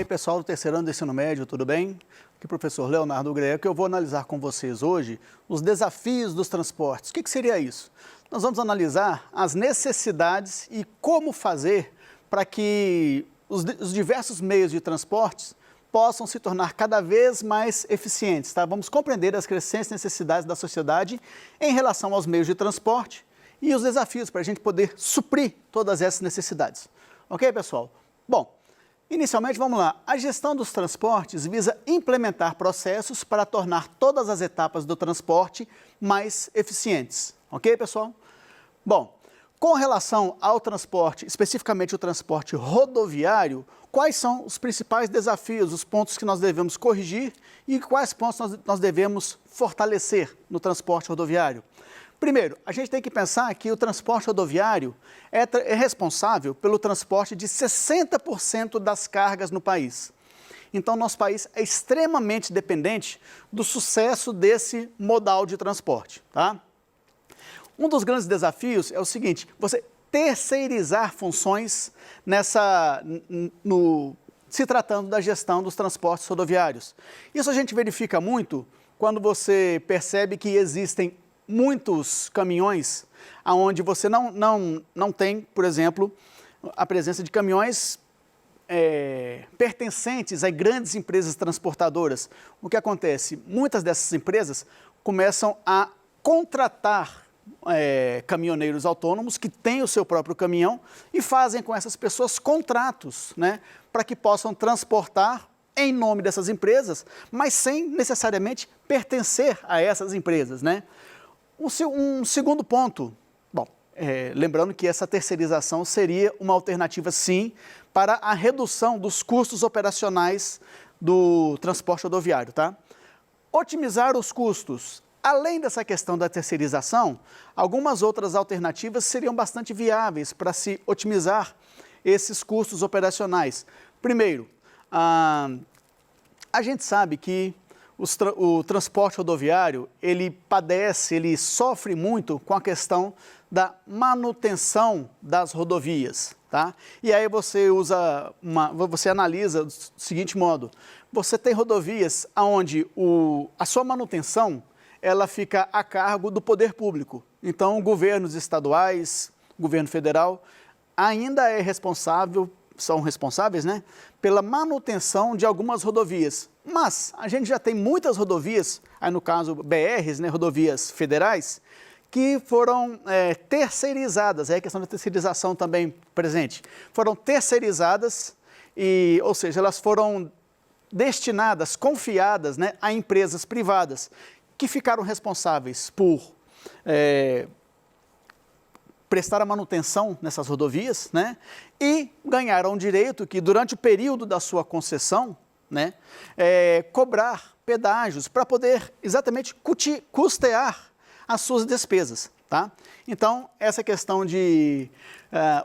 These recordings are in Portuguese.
pessoal do terceiro ano do ensino médio, tudo bem? Aqui é o professor Leonardo Greco. Eu vou analisar com vocês hoje os desafios dos transportes. O que seria isso? Nós vamos analisar as necessidades e como fazer para que os diversos meios de transportes possam se tornar cada vez mais eficientes, tá? Vamos compreender as crescentes necessidades da sociedade em relação aos meios de transporte e os desafios para a gente poder suprir todas essas necessidades. Ok, pessoal? Bom, inicialmente, vamos lá. A gestão dos transportes visa implementar processos para tornar todas as etapas do transporte mais eficientes. Ok, pessoal? Bom, com relação ao transporte, especificamente o transporte rodoviário, quais são os principais desafios, os pontos que nós devemos corrigir e quais pontos nós devemos fortalecer no transporte rodoviário? Primeiro, a gente tem que pensar que o transporte rodoviário é responsável pelo transporte de 60% das cargas no país. Então, nosso país é extremamente dependente do sucesso desse modal de transporte, tá? Um dos grandes desafios é o seguinte: você terceirizar funções se tratando da gestão dos transportes rodoviários. Isso a gente verifica muito quando você percebe que existem muitos caminhões onde você não tem, por exemplo, a presença de caminhões pertencentes a grandes empresas transportadoras. O que acontece? Muitas dessas empresas começam a contratar caminhoneiros autônomos que têm o seu próprio caminhão e fazem com essas pessoas contratos, né, para que possam transportar em nome dessas empresas, mas sem necessariamente pertencer a essas empresas, né? Um segundo ponto, bom, lembrando que essa terceirização seria uma alternativa, sim, para a redução dos custos operacionais do transporte rodoviário, tá? Otimizar os custos. Além dessa questão da terceirização, algumas outras alternativas seriam bastante viáveis para se otimizar esses custos operacionais. Primeiro, a gente sabe que o transporte rodoviário, ele sofre muito com a questão da manutenção das rodovias, tá? E aí você analisa do seguinte modo: você tem rodovias onde a sua manutenção ela fica a cargo do poder público. Então, governos estaduais, governo federal, ainda são responsáveis, né, pela manutenção de algumas rodovias. Mas a gente já tem muitas rodovias, aí no caso BRs, né, rodovias federais, que foram terceirizadas, é a questão da terceirização também presente. Foram terceirizadas, ou seja, elas foram destinadas, confiadas, né, a empresas privadas, que ficaram responsáveis por prestar a manutenção nessas rodovias, né, e ganharam o direito que, durante o período da sua concessão, né, cobrar pedágios para poder exatamente custear as suas despesas, tá? Então, essa questão de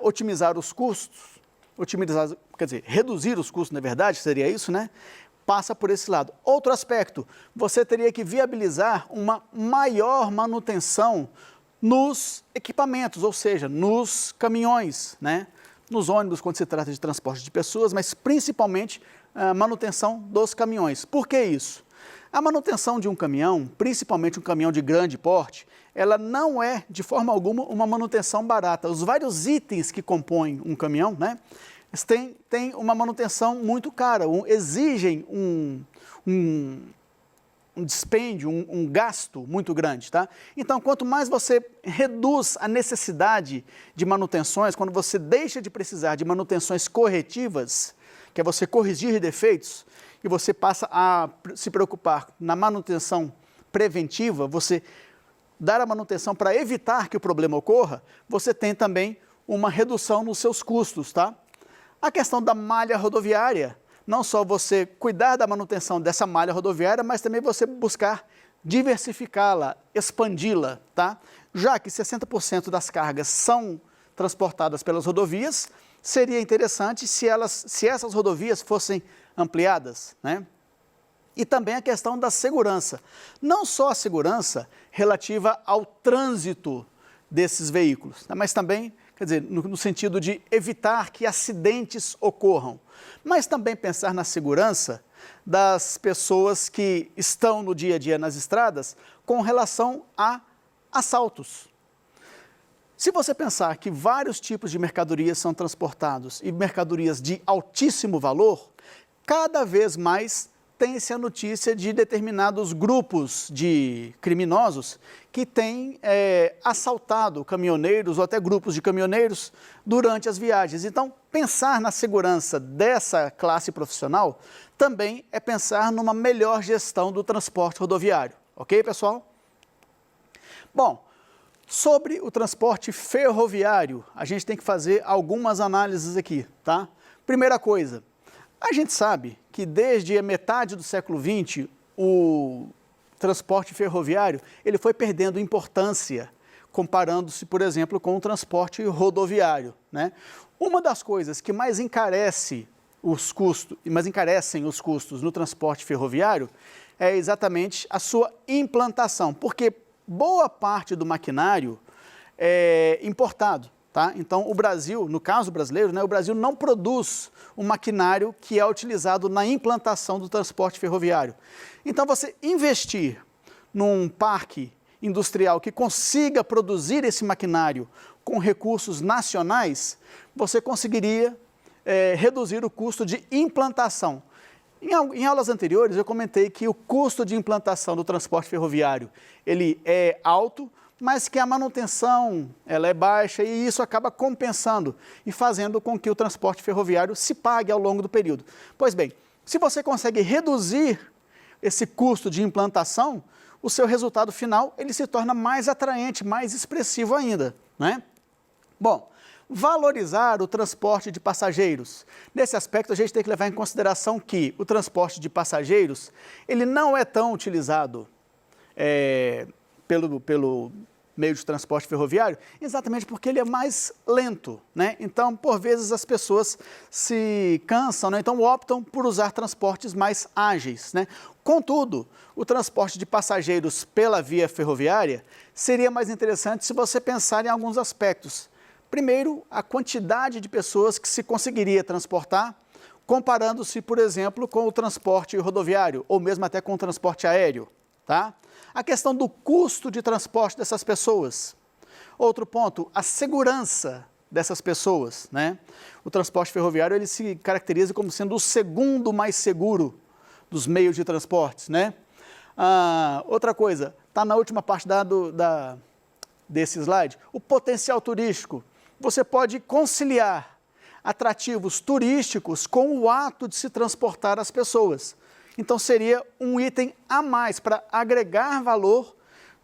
otimizar os custos, reduzir os custos, na verdade, seria isso, né? Passa por esse lado. Outro aspecto, você teria que viabilizar uma maior manutenção nos equipamentos, ou seja, nos caminhões, né? Nos ônibus, quando se trata de transporte de pessoas, mas principalmente a manutenção dos caminhões. Por que isso? A manutenção de um caminhão, principalmente um caminhão de grande porte, ela não é, de forma alguma, uma manutenção barata. Os vários itens que compõem um caminhão, né, têm uma manutenção muito cara, exigem um dispêndio, um gasto muito grande, tá? Então, quanto mais você reduz a necessidade de manutenções, quando você deixa de precisar de manutenções corretivas, que é você corrigir defeitos, e você passa a se preocupar na manutenção preventiva, você dar a manutenção para evitar que o problema ocorra, você tem também uma redução nos seus custos, tá? A questão da malha rodoviária, não só você cuidar da manutenção dessa malha rodoviária, mas também você buscar diversificá-la, expandi-la, tá? Já que 60% das cargas são transportadas pelas rodovias, seria interessante se essas rodovias fossem ampliadas, né? E também a questão da segurança. Não só a segurança relativa ao trânsito desses veículos, né? Mas também quer dizer, no sentido de evitar que acidentes ocorram, mas também pensar na segurança das pessoas que estão no dia a dia nas estradas com relação a assaltos. Se você pensar que vários tipos de mercadorias são transportados e mercadorias de altíssimo valor, cada vez mais tem-se a notícia de determinados grupos de criminosos que têm assaltado caminhoneiros ou até grupos de caminhoneiros durante as viagens. Então, pensar na segurança dessa classe profissional também é pensar numa melhor gestão do transporte rodoviário. Ok, pessoal? Bom, sobre o transporte ferroviário, a gente tem que fazer algumas análises aqui, tá? Primeira coisa, a gente sabe que desde a metade do século XX, o transporte ferroviário ele foi perdendo importância, comparando-se, por exemplo, com o transporte rodoviário, né? Uma das coisas que mais encarecem os custos no transporte ferroviário é exatamente a sua implantação, porque boa parte do maquinário é importado. Tá? Então, o Brasil, no caso brasileiro, né, o Brasil não produz um maquinário que é utilizado na implantação do transporte ferroviário. Então, você investir num parque industrial que consiga produzir esse maquinário com recursos nacionais, você conseguiria reduzir o custo de implantação. Em aulas anteriores, eu comentei que o custo de implantação do transporte ferroviário ele é alto, mas que a manutenção ela é baixa e isso acaba compensando e fazendo com que o transporte ferroviário se pague ao longo do período. Pois bem, se você consegue reduzir esse custo de implantação, o seu resultado final ele se torna mais atraente, mais expressivo ainda, né? Bom, valorizar o transporte de passageiros. Nesse aspecto, a gente tem que levar em consideração que o transporte de passageiros ele não é tão utilizado pelo meio de transporte ferroviário, exatamente porque ele é mais lento, né? Então, por vezes, as pessoas se cansam, né? Então optam por usar transportes mais ágeis, né? Contudo, o transporte de passageiros pela via ferroviária seria mais interessante se você pensar em alguns aspectos. Primeiro, a quantidade de pessoas que se conseguiria transportar, comparando-se, por exemplo, com o transporte rodoviário, ou mesmo até com o transporte aéreo, tá? A questão do custo de transporte dessas pessoas. Outro ponto, a segurança dessas pessoas, né? O transporte ferroviário ele se caracteriza como sendo o segundo mais seguro dos meios de transportes, né? Outra coisa, está na última parte desse slide, o potencial turístico. Você pode conciliar atrativos turísticos com o ato de se transportar as pessoas. Então, seria um item a mais para agregar valor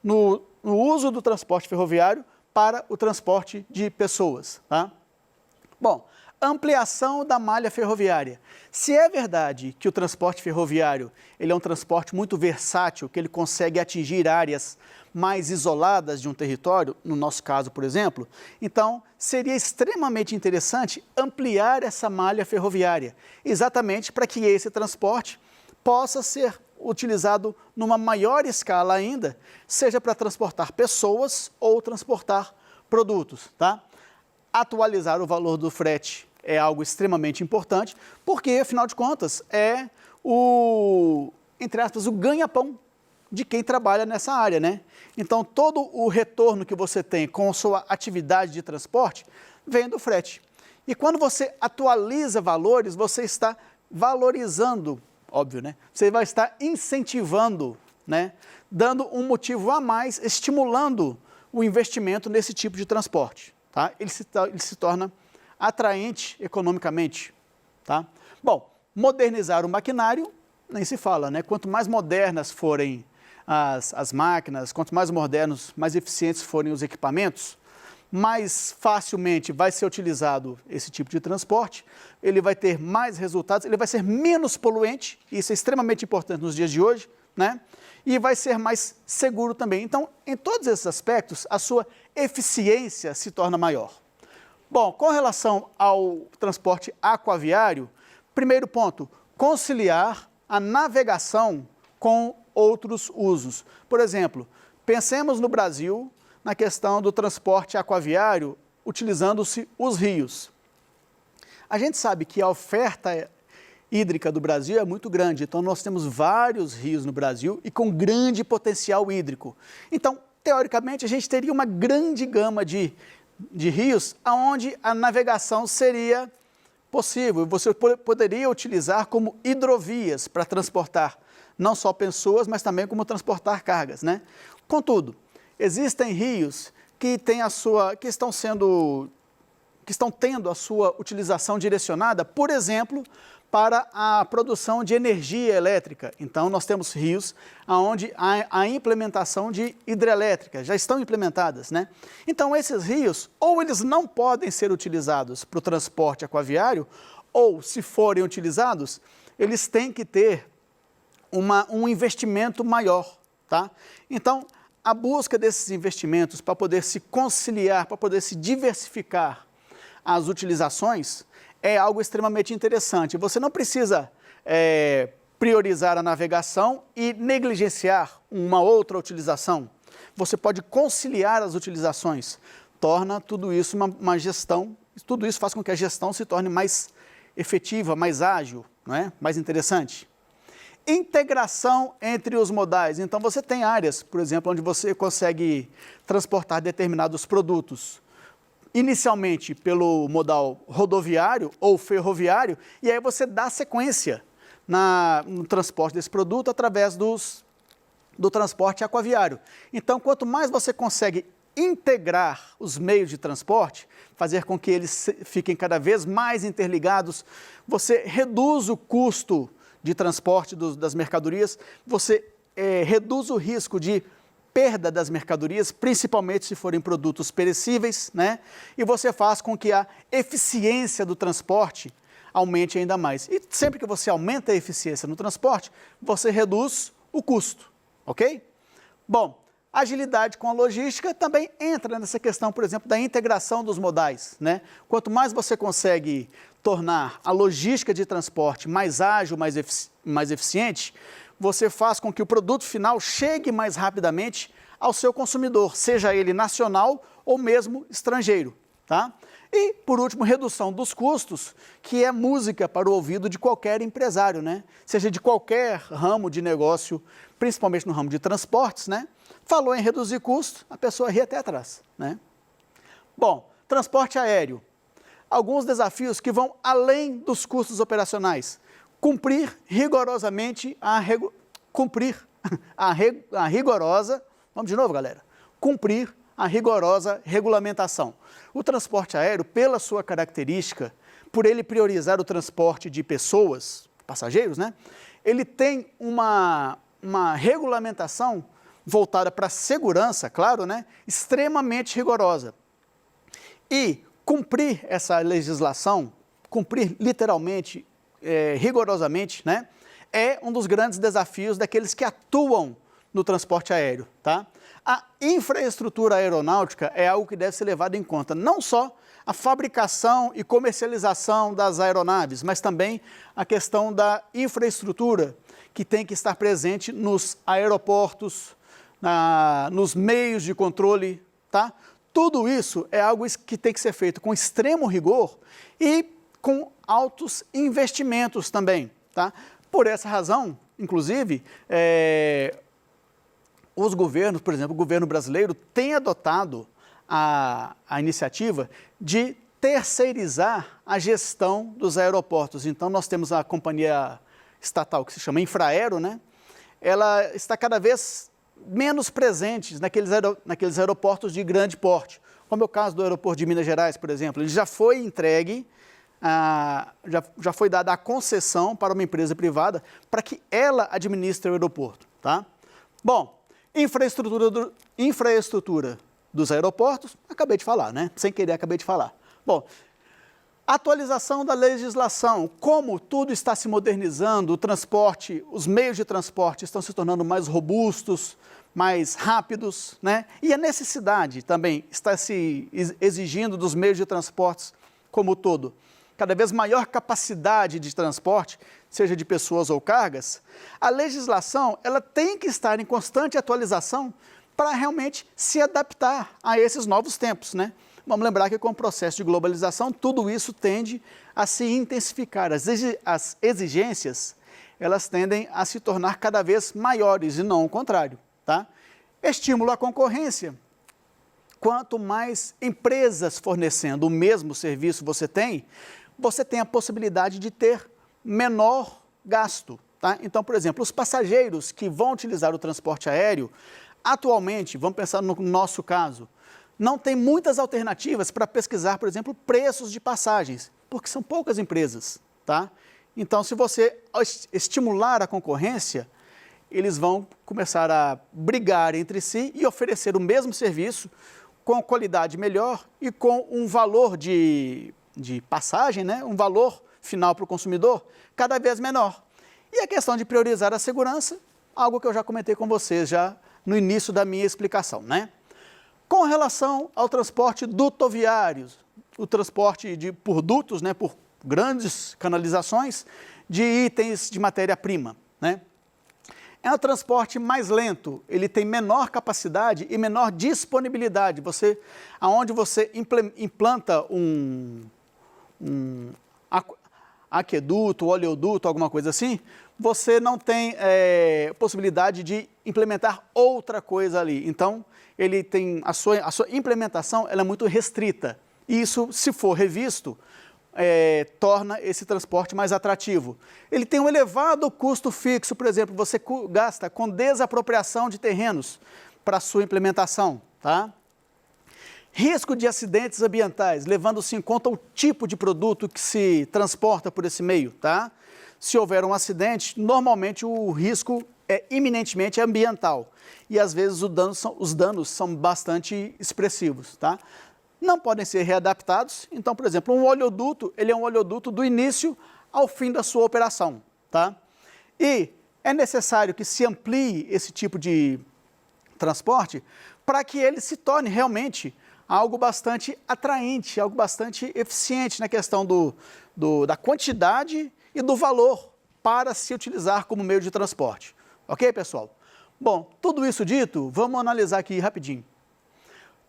no uso do transporte ferroviário para o transporte de pessoas. Tá? Bom, ampliação da malha ferroviária. Se é verdade que o transporte ferroviário ele é um transporte muito versátil, que ele consegue atingir áreas mais isoladas de um território, no nosso caso, por exemplo, então seria extremamente interessante ampliar essa malha ferroviária, exatamente para que esse transporte possa ser utilizado numa maior escala ainda, seja para transportar pessoas ou transportar produtos, tá? Atualizar o valor do frete é algo extremamente importante, porque, afinal de contas, é entre aspas, o ganha-pão de quem trabalha nessa área, né? Então, todo o retorno que você tem com a sua atividade de transporte vem do frete. E quando você atualiza valores, você está valorizando, óbvio, né? Você vai estar incentivando, né? Dando um motivo a mais, estimulando o investimento nesse tipo de transporte, tá? Ele se torna atraente economicamente, tá? Bom, modernizar o maquinário, nem se fala, né? Quanto mais modernas forem as máquinas, quanto mais modernos, mais eficientes forem os equipamentos, mais facilmente vai ser utilizado esse tipo de transporte, ele vai ter mais resultados, ele vai ser menos poluente, isso é extremamente importante nos dias de hoje, né? E vai ser mais seguro também. Então, em todos esses aspectos, a sua eficiência se torna maior. Bom, com relação ao transporte aquaviário, primeiro ponto, conciliar a navegação com outros usos. Por exemplo, pensemos no Brasil, na questão do transporte aquaviário, utilizando-se os rios. A gente sabe que a oferta hídrica do Brasil é muito grande, então nós temos vários rios no Brasil e com grande potencial hídrico. Então, teoricamente, a gente teria uma grande gama de rios onde a navegação seria possível. Você poderia utilizar como hidrovias para transportar não só pessoas, mas também como transportar cargas, né? Contudo, existem rios que estão tendo a sua utilização direcionada, por exemplo, para a produção de energia elétrica. Então, nós temos rios onde a implementação de hidrelétricas já estão implementadas, né? Então, esses rios, ou eles não podem ser utilizados para o transporte aquaviário, ou, se forem utilizados, eles têm que ter um investimento maior, tá? Então, a busca desses investimentos para poder se conciliar, para poder se diversificar as utilizações, é algo extremamente interessante. Você não precisa priorizar a navegação e negligenciar uma outra utilização. Você pode conciliar as utilizações. Torna tudo isso uma gestão, tudo isso faz com que a gestão se torne mais efetiva, mais ágil, não é? Mais interessante. Integração entre os modais. Então, você tem áreas, por exemplo, onde você consegue transportar determinados produtos inicialmente pelo modal rodoviário ou ferroviário, e aí você dá sequência no transporte desse produto através do transporte aquaviário. Então, quanto mais você consegue integrar os meios de transporte, fazer com que eles fiquem cada vez mais interligados, você reduz o custo de transporte das mercadorias, você reduz o risco de perda das mercadorias, principalmente se forem produtos perecíveis, né? E você faz com que a eficiência do transporte aumente ainda mais. E sempre que você aumenta a eficiência no transporte, você reduz o custo, ok? Bom, agilidade com a logística também entra nessa questão, por exemplo, da integração dos modais, né? Quanto mais você consegue tornar a logística de transporte mais ágil, mais eficiente, você faz com que o produto final chegue mais rapidamente ao seu consumidor, seja ele nacional ou mesmo estrangeiro, tá? E, por último, redução dos custos, que é música para o ouvido de qualquer empresário, né? Seja de qualquer ramo de negócio, principalmente no ramo de transportes, né? Falou em reduzir custo, a pessoa ri até atrás, né? Bom, transporte aéreo. Alguns desafios que vão além dos custos operacionais. Cumprir rigorosamente vamos de novo, galera, cumprir a rigorosa regulamentação. O transporte aéreo, pela sua característica, por ele priorizar o transporte de pessoas, passageiros, né? Ele tem uma regulamentação voltada para a segurança, claro, né? Extremamente rigorosa. E cumprir essa legislação, cumprir literalmente, rigorosamente, né, é um dos grandes desafios daqueles que atuam no transporte aéreo, tá? A infraestrutura aeronáutica é algo que deve ser levado em conta, não só a fabricação e comercialização das aeronaves, mas também a questão da infraestrutura que tem que estar presente nos aeroportos, nos meios de controle, tá? Tudo isso é algo que tem que ser feito com extremo rigor e com altos investimentos também, tá? Por essa razão, inclusive, os governos, por exemplo, o governo brasileiro tem adotado a iniciativa de terceirizar a gestão dos aeroportos. Então, nós temos a companhia estatal que se chama Infraero, né? Ela está cada vez menos presente naqueles aeroportos de grande porte, como é o caso do aeroporto de Minas Gerais, por exemplo. Ele já foi entregue, já foi dada a concessão para uma empresa privada para que ela administre o aeroporto, tá? Bom, infraestrutura dos aeroportos, acabei de falar, né? Sem querer, acabei de falar. Bom, atualização da legislação, como tudo está se modernizando, o transporte, os meios de transporte estão se tornando mais robustos, mais rápidos, né? E a necessidade também está se exigindo dos meios de transportes como um todo. Cada vez maior capacidade de transporte, seja de pessoas ou cargas, a legislação ela tem que estar em constante atualização para realmente se adaptar a esses novos tempos, né? vamos lembrar que com o processo de globalização, tudo isso tende a se intensificar. As exigências, elas tendem a se tornar cada vez maiores e não o contrário, tá? Estímulo à concorrência. Quanto mais empresas fornecendo o mesmo serviço você tem a possibilidade de ter menor gasto, tá? Então, por exemplo, os passageiros que vão utilizar o transporte aéreo, atualmente, vamos pensar no nosso caso, não tem muitas alternativas para pesquisar, por exemplo, preços de passagens, porque são poucas empresas, tá? Então, se você estimular a concorrência, eles vão começar a brigar entre si e oferecer o mesmo serviço com qualidade melhor e com um valor de passagem, né? Um valor final para o consumidor cada vez menor. E a questão de priorizar a segurança, algo que eu já comentei com vocês já no início da minha explicação, né? Com relação ao transporte dutoviário, o transporte por dutos, né? Por grandes canalizações de itens de matéria-prima, né? É um transporte mais lento, ele tem menor capacidade e menor disponibilidade. Aonde você implanta um aqueduto, oleoduto, alguma coisa assim, você não tem possibilidade de implementar outra coisa ali. Então, ele tem a sua implementação ela é muito restrita. E isso, se for revisto, torna esse transporte mais atrativo. Ele tem um elevado custo fixo, por exemplo, você gasta com desapropriação de terrenos para a sua implementação, tá? Risco de acidentes ambientais, levando-se em conta o tipo de produto que se transporta por esse meio, tá? Se houver um acidente, normalmente o risco é iminentemente ambiental e às vezes os danos são bastante expressivos, tá? Não podem ser readaptados, então, por exemplo, um oleoduto, ele é um oleoduto do início ao fim da sua operação, tá? E é necessário que se amplie esse tipo de transporte para que ele se torne realmente algo bastante atraente, algo bastante eficiente na questão da quantidade e do valor para se utilizar como meio de transporte. Ok, pessoal? Bom, tudo isso dito, vamos analisar aqui rapidinho.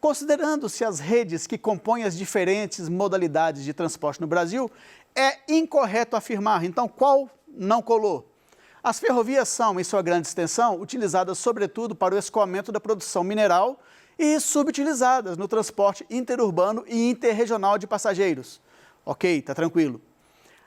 Considerando-se as redes que compõem as diferentes modalidades de transporte no Brasil, é incorreto afirmar, então, qual não colou? As ferrovias são, em sua grande extensão, utilizadas sobretudo para o escoamento da produção mineral e subutilizadas no transporte interurbano e interregional de passageiros. Ok, tá tranquilo.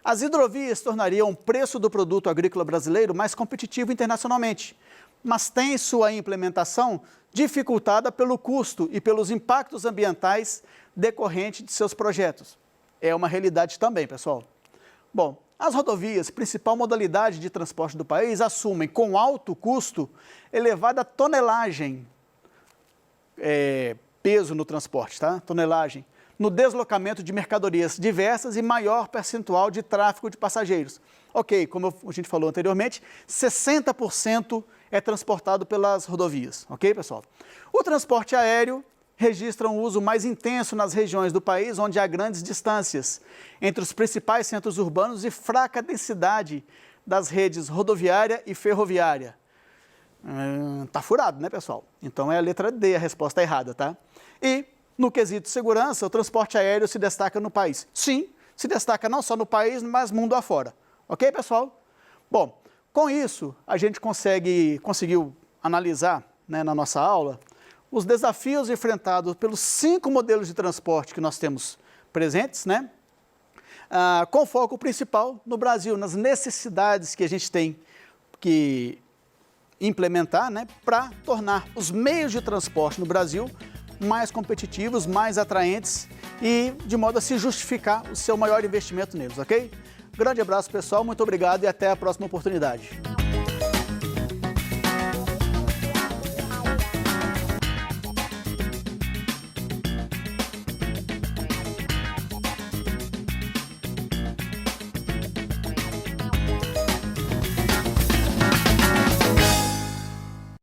As hidrovias tornariam o preço do produto agrícola brasileiro mais competitivo internacionalmente, mas tem sua implementação dificultada pelo custo e pelos impactos ambientais decorrentes de seus projetos. É uma realidade também, pessoal. Bom, as rodovias, principal modalidade de transporte do país, assumem com alto custo elevada tonelagem, peso no transporte, tá? Tonelagem, no deslocamento de mercadorias diversas e maior percentual de tráfego de passageiros. Ok, como a gente falou anteriormente, 60% é transportado pelas rodovias, ok, pessoal? O transporte aéreo registra um uso mais intenso nas regiões do país onde há grandes distâncias entre os principais centros urbanos e fraca densidade das redes rodoviária e ferroviária. Tá furado, né, pessoal? Então é a letra D a resposta errada, tá? E, no quesito segurança, o transporte aéreo se destaca no país. Sim, se destaca não só no país, mas mundo afora. Ok, pessoal? Bom, com isso, a gente conseguiu analisar, né, na nossa aula os desafios enfrentados pelos 5 modelos de transporte que nós temos presentes, né? Com foco principal no Brasil, nas necessidades que a gente tem que implementar, né, para tornar os meios de transporte no Brasil mais competitivos, mais atraentes e de modo a se justificar o seu maior investimento neles, ok? Grande abraço, pessoal, muito obrigado e até a próxima oportunidade.